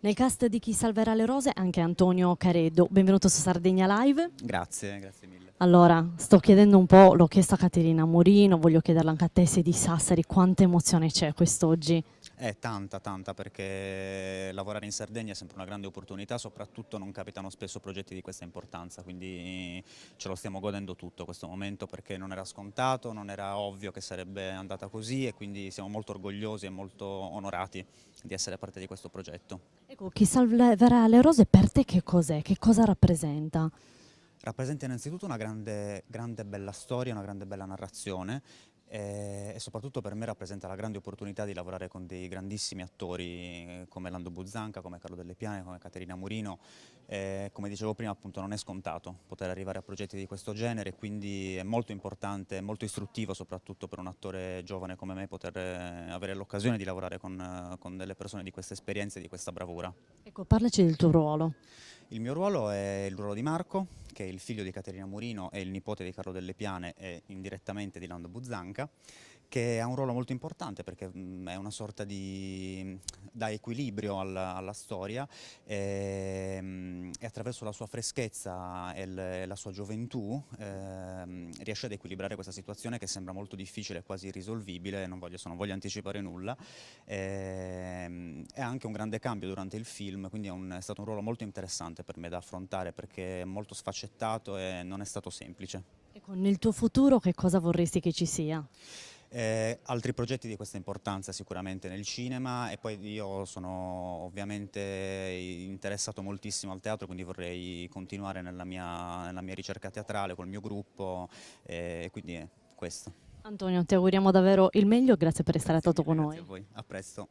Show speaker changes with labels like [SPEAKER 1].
[SPEAKER 1] Nel cast di Chi salverà le rose anche Antonio Careddo. Benvenuto su Sardegna Live.
[SPEAKER 2] Grazie, grazie mille.
[SPEAKER 1] Allora, sto chiedendo un po', l'ho chiesto a Caterina Morino, voglio chiederla anche a te, sei di Sassari, quanta emozione c'è quest'oggi?
[SPEAKER 2] È tanta perché lavorare in Sardegna è sempre una grande opportunità, soprattutto non capitano spesso progetti di questa importanza, quindi ce lo stiamo godendo tutto questo momento perché non era scontato, non era ovvio che sarebbe andata così e quindi siamo molto orgogliosi e molto onorati di essere parte di questo progetto.
[SPEAKER 1] Ecco, Chi salverà le rose per te che cos'è? Che cosa rappresenta?
[SPEAKER 2] Rappresenta innanzitutto una grande bella storia, una grande bella narrazione e soprattutto per me rappresenta la grande opportunità di lavorare con dei grandissimi attori come Lando Buzzanca, come Carlo Delle Piane, come Caterina Murino. Come dicevo prima, appunto, non è scontato poter arrivare a progetti di questo genere, quindi è molto importante, molto istruttivo soprattutto per un attore giovane come me poter avere l'occasione di lavorare con delle persone di questa esperienza e di questa bravura.
[SPEAKER 1] Ecco, parlaci del tuo ruolo.
[SPEAKER 2] Il mio ruolo è il ruolo di Marco, che è il figlio di Caterina Murino e il nipote di Carlo Delle Piane e indirettamente di Lando Buzzanca, che ha un ruolo molto importante perché è una sorta di dà equilibrio alla storia e attraverso la sua freschezza e la sua gioventù riesce ad equilibrare questa situazione che sembra molto difficile, quasi irrisolvibile, non voglio anticipare nulla. È anche un grande cambio durante il film, quindi è stato un ruolo molto interessante per me da affrontare perché è molto sfaccettato e non è stato semplice.
[SPEAKER 1] Ecco, nel tuo futuro che cosa vorresti che ci sia?
[SPEAKER 2] Altri progetti di questa importanza sicuramente nel cinema e poi io sono ovviamente interessato moltissimo al teatro, quindi vorrei continuare nella mia ricerca teatrale col mio gruppo e quindi è questo.
[SPEAKER 1] Antonio, ti auguriamo davvero il meglio, grazie per essere
[SPEAKER 2] Grazie
[SPEAKER 1] stato
[SPEAKER 2] mille,
[SPEAKER 1] con
[SPEAKER 2] grazie a
[SPEAKER 1] noi.
[SPEAKER 2] voi, a presto.